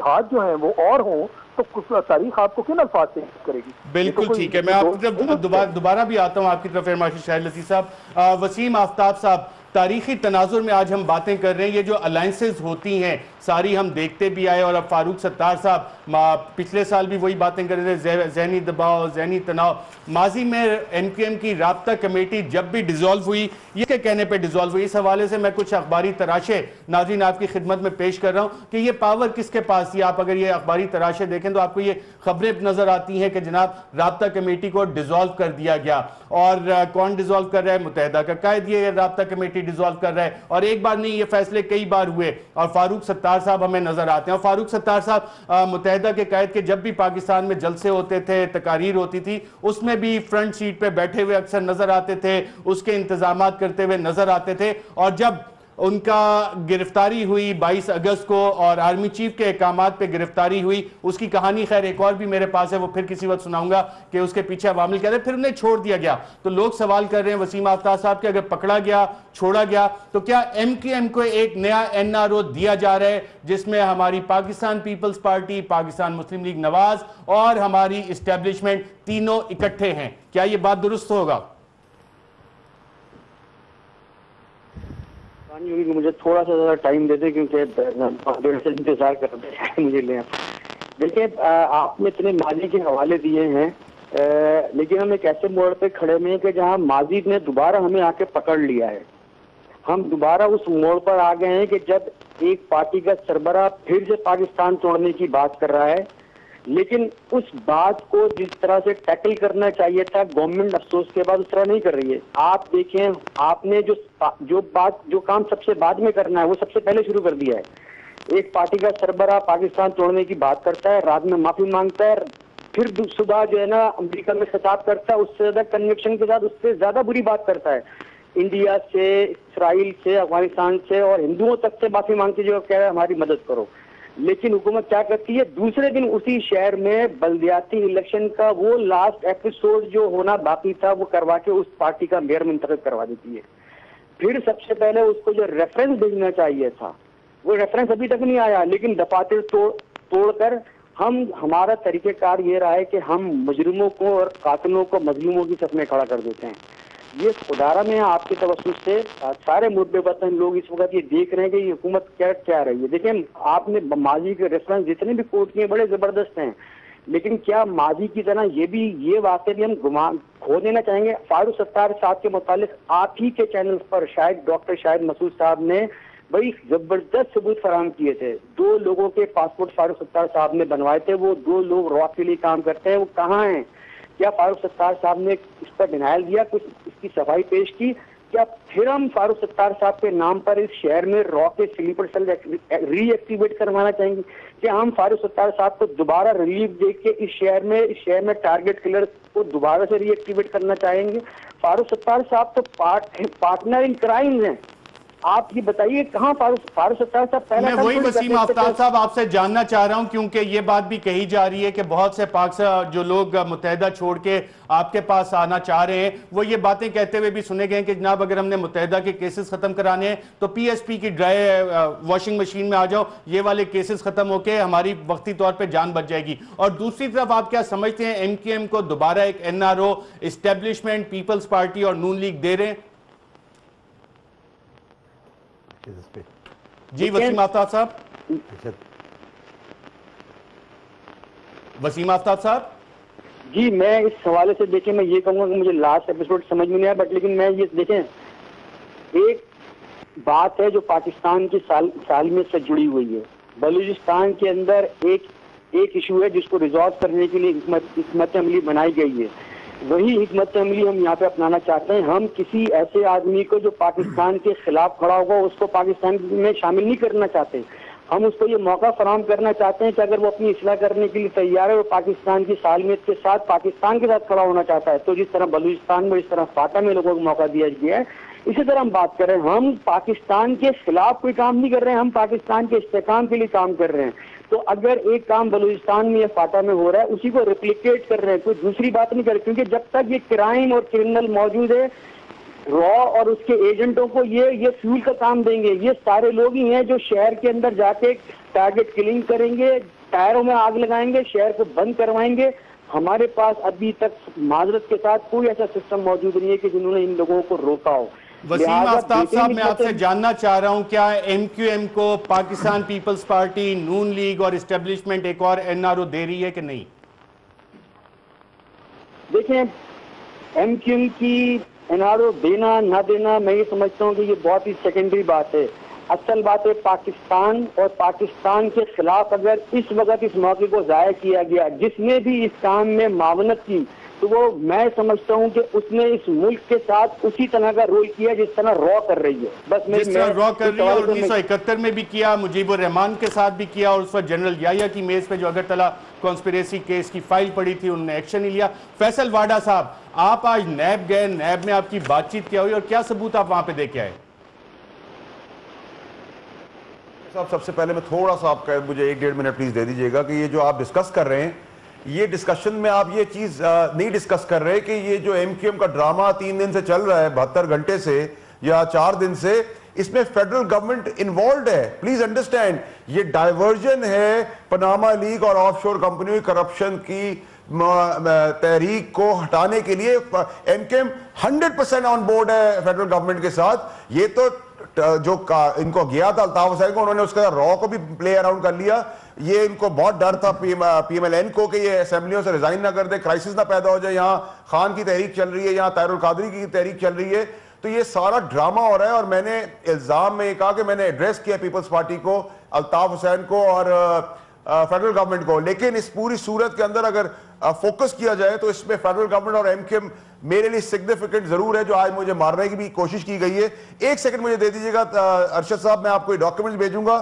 हाथ जो है वो और हो तो कुछ तारीख आपको किन अल्फाज से करेगी।
बिल्कुल ठीक है, मैं आपकी तरफ दोबारा भी आता हूँ आपकी तरफ मार्शल शाहिद लतीफ साहब। वसीम आफ्ताब साहब, तारीखी तनाजुर में आज हम बातें कर रहे हैं, ये जो अलायंसेज होती हैं सारी हम देखते भी आए, और अब फारूक सत्तार साहब पिछले साल भी वही बातें कर रहे थे, जहनी दबाव, जहनी तनाव। माजी में एमक्यूएम की राब्ता कमेटी जब भी डिसॉल्व हुई, ये के कहने पे डिसॉल्व हुई, इस हवाले से मैं कुछ अखबारी तराशे नाज़रीन आपकी खिदमत में पेश कर रहा हूँ कि ये पावर किसके पास थी। आप अगर ये अखबारी तराशे देखें तो आपको ये खबरें नजर आती हैं कि जनाब राब्ता कमेटी को डिसॉल्व कर दिया गया, और कौन डिसॉल्व कर रहा है? मुत्तहिदा का कायद ये राब्ता कमेटी डिसॉल्व कर रहा है, और एक बार नहीं ये फैसले कई बार हुए, और फारूक सत्तार साहब हमें नजर आते हैं। और फारूक सत्तार साहब मुत्तहिदा के कायद के जब भी पाकिस्तान में जलसे होते थे, तकारीर होती थी, उसमें भी फ्रंट सीट पे बैठे हुए अक्सर नजर आते थे, उसके इंतजाम करते हुए नजर आते थे। और जब उनका गिरफ्तारी हुई 22 अगस्त को और आर्मी चीफ के अहकामात पे गिरफ्तारी हुई, उसकी कहानी खैर एक और भी मेरे पास है, वो फिर किसी वक्त सुनाऊंगा कि उसके पीछे अवामिल क्या थे, फिर उन्हें छोड़ दिया गया। तो लोग सवाल कर रहे हैं वसीम आफ्ताब साहब कि अगर पकड़ा गया, छोड़ा गया, तो क्या एमक्यूएम को एक नया एनआरओ दिया जा रहा है जिसमें हमारी पाकिस्तान पीपल्स पार्टी, पाकिस्तान मुस्लिम लीग नवाज और हमारी इस्टेब्लिशमेंट तीनों इकट्ठे हैं? क्या यह बात दुरुस्त होगा?
मुझे थोड़ा सा ज्यादा टाइम दे दे क्योंकि इंतजार कर रहे हैं मुझे ले। देखिए, आपने इतने माजी के हवाले दिए हैं, लेकिन हम एक ऐसे मोड़ पे खड़े हुए हैं कि जहां माजी ने दोबारा हमें आके पकड़ लिया है। हम दोबारा उस मोड़ पर आ गए हैं कि जब एक पार्टी का सरबराह फिर से पाकिस्तान तोड़ने की बात कर रहा है, लेकिन उस बात को जिस तरह से टैकल करना चाहिए था गवर्नमेंट अफसोस के बाद उस तरह नहीं कर रही है। आप देखें, आपने जो काम सबसे बाद में करना है वो सबसे पहले शुरू कर दिया है। एक पार्टी का सरबराह पाकिस्तान तोड़ने की बात करता है, रात में माफी मांगता है, फिर सुबह जो है ना अमेरिका में खिताब करता है, उससे ज्यादा कन्विक्शन के साथ उससे ज्यादा बुरी बात करता है, इंडिया से, इसराइल से, अफगानिस्तान से और हिंदुओं तक से माफी मांगती जो कह रहा है हमारी मदद करो। लेकिन हुकूमत क्या करती है, दूसरे दिन उसी शहर में बल्दियाती इलेक्शन का वो लास्ट एपिसोड जो होना बाकी था वो करवा के उस पार्टी का मेयर मुंतखब करवा देती है। फिर सबसे पहले उसको जो रेफरेंस भेजना चाहिए था वो रेफरेंस अभी तक नहीं आया, लेकिन दफातर तोड़कर हमारा तरीकेकार ये रहा है कि हम मुजरिमों को और कातिलों को मजलूमों की सफ में खड़ा कर देते हैं। ये खुदारा में आपके तवज्जुह से सारे मुद्दे पर लोग इस वक्त ये देख रहे हैं कि ये हुकूमत क्या रही है। देखिए, आपने माजी के रेफरेंस जितने भी कोर्ट किए बड़े जबरदस्त हैं, लेकिन क्या माजी की तरह ये वाक़े भी हम खो देना चाहेंगे? फारूक सत्तार साहब के मुतालिक आप ही के चैनल पर शायद डॉक्टर शाहिद मसूद साहब ने बड़ी जबरदस्त सबूत फराहम किए थे। 2 लोगों के पासपोर्ट फारूक सत्तार साहब ने बनवाए थे, वो 2 लोग रॉ के लिए काम करते हैं, वो कहाँ हैं? क्या फारूक सत्तार साहब ने इस पर डिनायल दिया, कुछ इसकी सफाई पेश की?
क्या फिर हम फारूक सत्तार साहब के नाम पर इस शहर में रॉ के स्लीपर सेल रीएक्टिवेट करवाना चाहेंगे? क्या हम फारूक सत्तार साहब को दोबारा रिलीफ दे के इस शहर में टारगेट किलर को दोबारा से रीएक्टिवेट करना चाहेंगे? फारूक सत्तार साहब तो पार्टनर इन क्राइम हैं। आप ये बताइए कहाँ फारूक सत्तार साहब पहला?
मैं वही वसीम आफ्ताब साहब आपसे जानना चाह रहा हूं, क्योंकि ये बात भी कही जा रही है कि बहुत से पाक जो लोग मुत्तहिदा छोड़ के आपके पास आना चाह रहे हैं, वो ये बातें कहते हुए भी सुने गए कि जनाब अगर हमने मुत्तहिदा के केसेस खत्म कराने हैं तो पीएसपी की ड्राई वॉशिंग मशीन में आ जाओ, ये वाले केसेस खत्म होके हमारी वक्ती तौर पर जान बच जाएगी। और दूसरी तरफ आप क्या समझते हैं, एमक्यूएम को दोबारा एक एनआरओ एस्टेब्लिशमेंट पीपल्स पार्टी और नून लीग दे रहे हैं? जी वसीम आफ्ताब साहब। वसीम आफ्ताब साहब
जी, मैं इस हवाले से देखें, मैं ये कहूंगा कि मुझे लास्ट एपिसोड समझ में नहीं आया, बट लेकिन मैं ये देखें, एक बात है जो पाकिस्तान की सालमियत से जुड़ी हुई है। बलूचिस्तान के अंदर एक इशू है जिसको रिजॉल्व करने के लिए हिकमत अमली बनाई गई है। वही हिकमत अमली हम यहाँ पे अपनाना चाहते हैं। हम किसी ऐसे आदमी को जो पाकिस्तान के खिलाफ खड़ा होगा उसको पाकिस्तान में शामिल नहीं करना चाहते। हम उसको ये मौका फराहम करना चाहते हैं कि अगर वो अपनी इस्लाह करने के लिए तैयार है, वो पाकिस्तान की सालमियत के साथ पाकिस्तान के साथ खड़ा होना चाहता है। तो जिस तरह बलूचिस्तान में, इस तरह फाटा में लोगों को मौका दिया गया है, इसी तरह हम बात कर रहे हैं। हम पाकिस्तान के खिलाफ कोई काम नहीं कर रहे हैं, हम पाकिस्तान के इस्तेकाम के लिए काम कर रहे हैं। तो अगर एक काम बलूचिस्तान में या फाटा में हो रहा है, उसी को रेप्लिकेट कर रहे हैं, कोई दूसरी बात नहीं कर रहे, क्योंकि जब तक ये क्राइम और क्रिमिनल मौजूद है, रॉ और उसके एजेंटों को ये फ्यूल का काम देंगे। ये सारे लोग ही हैं जो शहर के अंदर जाके टारगेट किलिंग करेंगे, टायरों में आग लगाएंगे, शहर को बंद करवाएंगे। हमारे पास अभी तक माजरत के साथ कोई ऐसा सिस्टम मौजूद नहीं है कि जिन्होंने इन लोगों को रोका हो।
वसीम आफ्ताब साहब, मैं आपसे जानना चाह रहा हूं, क्या एमक्यूएम को पाकिस्तान पीपल्स पार्टी, नून लीग और एस्टेब्लिशमेंट एक और एनआरओ दे रही है कि नहीं?
देखें, एमक्यूएम की एनआरओ देना ना देना, मैं ये समझता हूँ कि ये बहुत ही सेकेंडरी बात है। असल बात है पाकिस्तान और पाकिस्तान के खिलाफ अगर इस वक्त इस मौके को जाया किया गया, जिसने भी इस काम में मावनत की, तो वो मैं समझता हूँ कि उसने इस मुल्क के साथ उसी तरह का रोल किया जिस तरह रॉ कर रही है। बस
जिस तरह रॉ कर रही है, 1971 में भी किया, मुजीबुर रहमान के साथ भी किया, और उस वक्त जनरल याया की मेज पे जो अगरतला कॉन्स्पिरेसी केस की फाइल पड़ी थी, उन्होंने एक्शन नहीं लिया। फैसल वाडा साहब, आप आज नैब गए, नैब में आपकी बातचीत क्या हुई और क्या सबूत आप वहां पे दे के आए?
साहब, सबसे पहले मैं थोड़ा सा आपका मुझे 1-1.5 मिनट प्लीज दे दीजिएगा कि ये जो आप डिस्कस कर रहे हैं, ये डिस्कशन में आप ये चीज नहीं डिस्कस कर रहे कि ये जो एमक्यूएम का ड्रामा 3 दिन से चल रहा है, 72 घंटे से या 4 दिन से, इसमें फेडरल गवर्नमेंट इन्वॉल्व है। प्लीज अंडरस्टैंड, ये डाइवर्जन है पनामा लीग और ऑफशोर कंपनियों की करप्शन की तहरीक को हटाने के लिए। एमक्यूएम 100% ऑन बोर्ड है फेडरल गवर्नमेंट के साथ। ये तो जो इनको गया था अल्ताफ हुसैन को, उन्होंने उसके साथ रॉ को भी प्ले अराउंड कर लिया। ये इनको बहुत डर था पीएमएलएन को कि ये असेंबलियों से रिजाइन ना कर दे, क्राइसिस ना पैदा हो जाए। यहाँ खान की तहरीक चल रही है, यहाँ तारुल कादरी की तहरीक चल रही है, तो ये सारा ड्रामा हो रहा है। और मैंने इल्जाम में कहा कि मैंने एड्रेस किया पीपल्स पार्टी को, अल्ताफ हुसैन को और फेडरल गवर्नमेंट को, लेकिन इस पूरी सूरत के अंदर अगर फोकस किया जाए तो इसमें फेडरल गवर्नमेंट और एमक्यूएम मेरे लिए सिग्निफिकेंट जरूर है, जो आज मुझे मारने की भी कोशिश की गई है। 1 सेकंड मुझे दे दीजिएगा अरशद साहब, मैं आपको डॉक्यूमेंट भेजूंगा।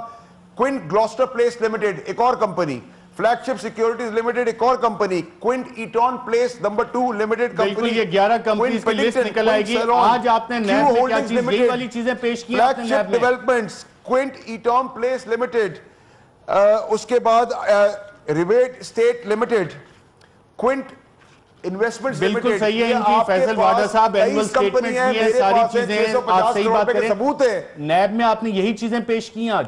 क्विंट ग्लॉस्टर प्लेस लिमिटेड एक और कंपनी, फ्लैगशिप सिक्योरिटीज लिमिटेड एक और company, Quint Eton Place number 2 limited company.
ये 11 कंपनीज की लिस्ट निकल आएगी। आज आपने नैब में क्या चीज, यही वाली चीजें पेश की आपने नैब में?
Developments, Quint Eton place limited, उसके बाद rivet state limited, Quint investments limited.
बिल्कुल सही है इनकी फैसल वाडा साहब, एनुअल स्टेटमेंट की है, सारी चीजें आप सही बात करें,
सबूत है।
नैब में आपने यही चीजें पेश की आज?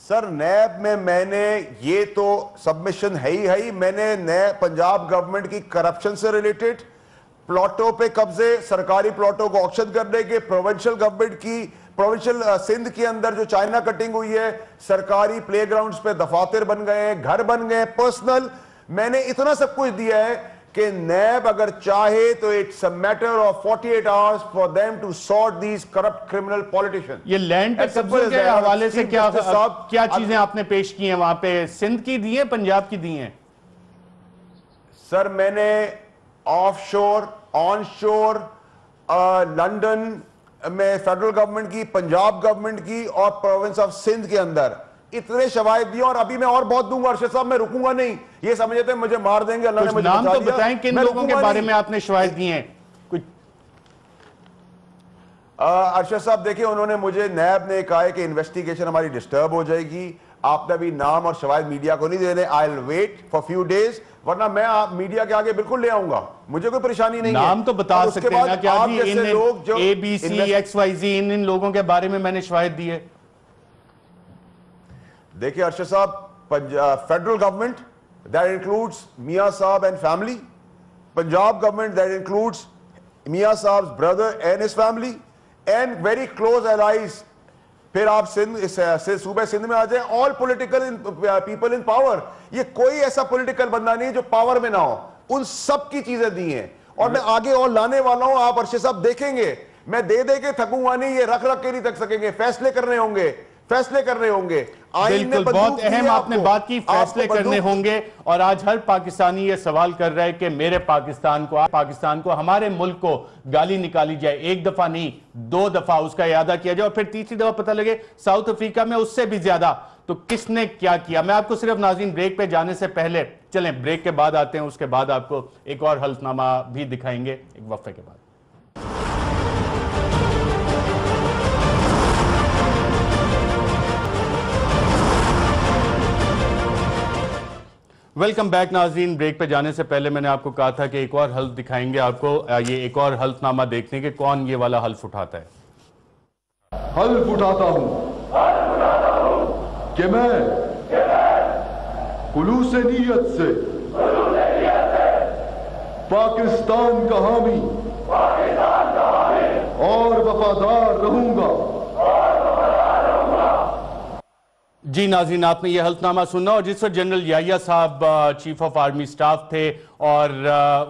सर, नैब में मैंने ये तो सबमिशन है ही, मैंने नए पंजाब गवर्नमेंट की करप्शन से रिलेटेड, प्लॉटों पे कब्जे, सरकारी प्लॉटों को ऑक्शन करने के, प्रोविंशियल गवर्नमेंट की, प्रोविंशियल सिंध के अंदर जो चाइना कटिंग हुई है, सरकारी प्लेग्राउंड्स पे दफातर बन गए हैं, घर बन गए, पर्सनल, मैंने इतना सब कुछ दिया है कि नैब अगर चाहे तो it's a matter of 48 hours for them to sort these corrupt criminal politician.
ये लैंड के कब्जे के हवाले से क्या चीजें आपने पेश की हैं वहां पे? सिंध की दी है, पंजाब की दी हैं?
सर, मैंने ऑफशोर, ऑनशोर, लंदन में फेडरल गवर्नमेंट की, पंजाब गवर्नमेंट की और प्रोविंस ऑफ सिंध के अंदर इतने शवाहिद दिए, और अभी मैं और बहुत दूंगा अरशद साहब, मैं रुकूंगा नहीं। ये समझते हैं मुझे मार देंगे, अल्लाह ने मुझे
नाम
बचा
तो
दिया।
बताएं किन लोगों के बारे में आपने शवाहिद दिए हैं कुछ।
अरशद साहब देखिए, उन्होंने मुझे, नैब ने कहा है कि इन्वेस्टिगेशन हमारी डिस्टर्ब हो जाएगी, आपने अभी नाम और शवाहिद मीडिया को नहीं देने, I will wait for few days, वरना मैं आप मीडिया के आगे बिल्कुल ले आऊंगा, मुझे कोई परेशानी नहीं है।
नाम तो बता सकते हैं ना कि आज इन
लोग जो
ABC XYZ इन लोगों के बारे में मैंने शवाहिद दिए।
देखिए अरशद साहब, federal government that includes Mian साहब and family, Punjab government that includes Mian साहब brother and his family and very close allies, फिर आप सूबे सिंध में आ जाए, all political people in power, ये कोई ऐसा पॉलिटिकल बंदा नहीं जो पावर में ना हो, उन सब की चीजें दी हैं और मैं आगे और लाने वाला हूं। आप अरशद साहब देखेंगे, मैं दे दे के थकूंगा नहीं, ये रख रख के नहीं थक सकेंगे, फैसले करने होंगे, फैसले करने होंगे।
बिल्कुल, बहुत अहम आपने बात की, फैसले करने होंगे। और आज हर पाकिस्तानी ये सवाल कर रहा है कि मेरे पाकिस्तान को, हमारे मुल्क को गाली निकाली जाए, एक दफा नहीं 2 दफा उसका इयादा किया जाए और फिर तीसरी दफा पता लगे साउथ अफ्रीका में उससे भी ज्यादा, तो किसने क्या किया। मैं आपको सिर्फ नाज़रीन ब्रेक पे जाने से पहले, चलें ब्रेक के बाद आते हैं, उसके बाद आपको एक और हल्फनामा भी दिखाएंगे एक वक्फे के बाद। वेलकम बैक नाज़रीन। ब्रेक पे जाने से पहले मैंने आपको कहा था कि एक और हल्फ दिखाएंगे आपको। ये एक और हल्फनामा देखने के कौन ये वाला हल्फ उठाता है।
हल्फ उठाता हूं कि मैं खुलूस नीयत से पाकिस्तान का हामी और वफादार रहूंगा।
जी नाज़रीन, आपने ये हल्फनामा सुना और जिस वक्त जनरल याहिया साहब चीफ ऑफ आर्मी स्टाफ थे और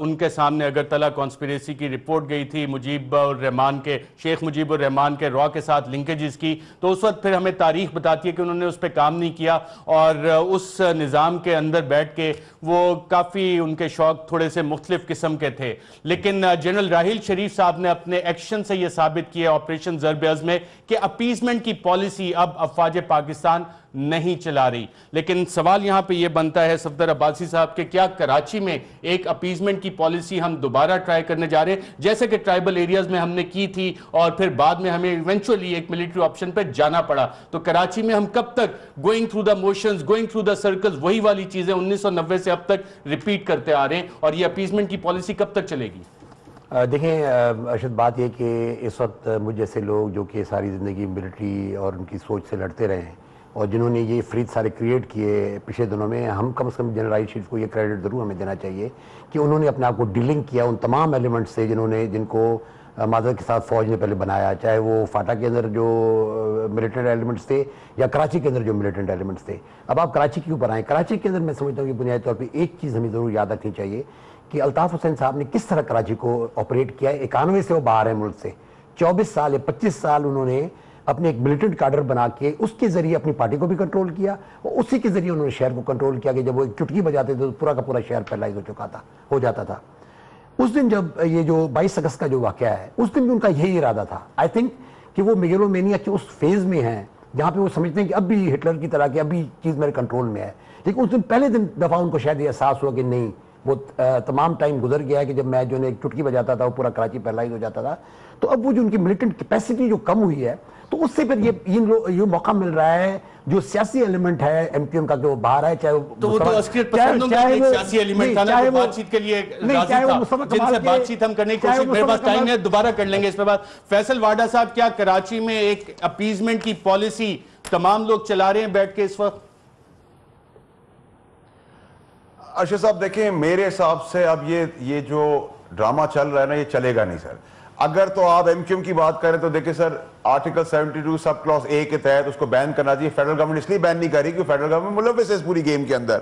उनके सामने अगरतला कॉन्स्पिरेसी की रिपोर्ट गई थी शेख मुजीबुर रहमान के रॉ के साथ लिंकेजेस की, तो उस वक्त फिर हमें तारीख बताती है कि उन्होंने उस पर काम नहीं किया और उस निज़ाम के अंदर बैठ के वो काफ़ी उनके शौक थोड़े से मुख्तलिफ किस्म के थे। लेकिन जनरल राहिल शरीफ साहब ने अपने एक्शन से यह साबित किया ऑपरेशन ज़र्ब-ए-अज़्म में कि अपीसमेंट की पॉलिसी अब अफवाज पाकिस्तान नहीं चला रही। लेकिन सवाल यहां पे यह बनता है सफदर अब्बासी साहब के, क्या कराची में एक अपीसमेंट की पॉलिसी हम दोबारा ट्राई करने जा रहे हैं, जैसे कि ट्राइबल एरियाज में हमने की थी और फिर बाद में हमें इवेंचुअली एक मिलिट्री ऑप्शन पे जाना पड़ा। तो कराची में हम कब तक going through the motions, going through the circles, वही वाली चीजें 1990 से अब तक रिपीट करते आ रहे हैं और ये अपीसमेंट की पॉलिसी कब तक चलेगी?
देखें अरशद, बात यह कि इस वक्त मुझ जैसे लोग जो कि सारी ज़िंदगी मिलिट्री और उनकी सोच से लड़ते रहे हैं और जिन्होंने ये फ्रीद सारे क्रिएट किए पिछले दिनों में, हम कम से कम जनरल राहिल शरीफ को ये क्रेडिट ज़रूर हमें देना चाहिए कि उन्होंने अपने आप को डीलिंग किया उन तमाम एलिमेंट से जिनको मादर के साथ फ़ौज ने पहले बनाया, चाहे वो फाटा के अंदर जो मिलिटेंट एलिमेंट्स थे या कराची के अंदर जो मिलिटेंट एलिमेंट्स थे। अब आप कराची के ऊपर आएँ, कराची के अंदर मैं समझता हूँ कि बुनियादी तौर पर एक चीज़ हमें ज़रूर याद रखनी चाहिए कि अल्ताफ़ हुसैन साहब ने किस तरह कराची को ऑपरेट किया है। 91 से वो बाहर है मुल्क से, 24 साल या 25 साल उन्होंने अपने एक मिलिटेंट कार्डर बना के उसके जरिए अपनी पार्टी को भी कंट्रोल किया और उसी के जरिए उन्होंने शहर को कंट्रोल किया कि जब वो एक चुटकी बजाते थे तो पूरा का पूरा शहर पैरालाइज हो जाता था। उस दिन जब ये जो 22 अगस्त का जो वाकया है, उस दिन भी उनका यही इरादा था। आई थिंक कि वो मेगलोमेनिया के उस फेज में हैं जहाँ पे वो समझते हैं कि अब भी हिटलर की तरह की अभी चीज़ मेरे कंट्रोल में है। लेकिन उस दिन पहले दिन दफ़ा उनको शायद ये एहसास हुआ कि नहीं, वो तमाम टाइम गुजर गया है कि जब मैं जो एक चुटकी बजाता था वो पूरा कराची पैरालाइज हो जाता था। तो अब वो जो उनकी मिलिटेंट कैपेसिटी जो कम हुई है, तो उससे फिर ये मौका मिल रहा है जो सियासी एलिमेंट है एमक्यूएम का, जो बाहर है, चाहे
तो वो तो असलियत पसंदों का एक सियासी एलिमेंट था ना, वो बातचीत के लिए राजी था, जिनसे बातचीत हम करने की कोशिश, मेरे पास टाइम है, दोबारा कर लेंगे इस पे बात। फैसल वाडा साहब, क्या कराची में एक अपीजमेंट की पॉलिसी तमाम लोग चला रहे हैं बैठ के इस वक्त?
अरशद साहब देखें, मेरे हिसाब से अब ये जो ड्रामा चल रहा है ना, ये चलेगा नहीं सर। अगर तो आप एमक्यूएम की बात करें तो देखिए sir, article 72 sub clause A के तहत उसको बैन करना चाहिए। फेडरल गवर्नमेंट इसलिए बैन नहीं कर रही क्योंकि फेडरल गवर्नमेंट मुलव्विस है इस पूरी गेम के अंदर।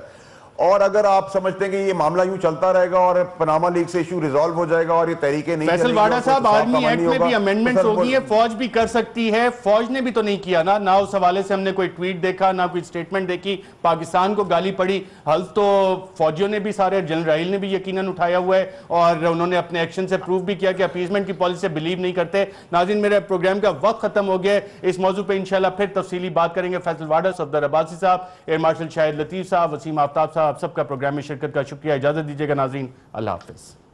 और अगर आप समझते हैं कि ये मामला यूं चलता रहेगा और पनामा लीग से इशू रिजॉल्व हो जाएगा और ये तहरीकें नहीं
फैसल वाडा साहब, आर्मी एक्ट में भी अमेंडमेंट्स होगी है, फौज भी कर सकती है, फौज ने भी तो नहीं किया ना उस हवाले से हमने कोई ट्वीट देखा, ना कोई स्टेटमेंट देखी, पाकिस्तान को गाली पड़ी। हल तो फौजियों ने भी, सारे जनरल ने भी यकीनन उठाया हुआ है और उन्होंने अपने एक्शन से प्रूव भी किया कि अपीजमेंट की पॉलिसी से बिलीव नहीं करते। नाज़रीन, मेरे प्रोग्राम का वक्त खत्म हो गया है, इस मौजू पे इंशाल्लाह फिर तफसीली बात करेंगे। फैसल वाडा, सफदर अब्बासी साहब, एयर मार्शल शाहिद लतीफ साहब, वसीम आफ्ताब साहब, सबका प्रोग्राम में शिरकत का शुक्रिया। इजाजत दीजिएगा नाज़रीन, अल्लाह हाफिज।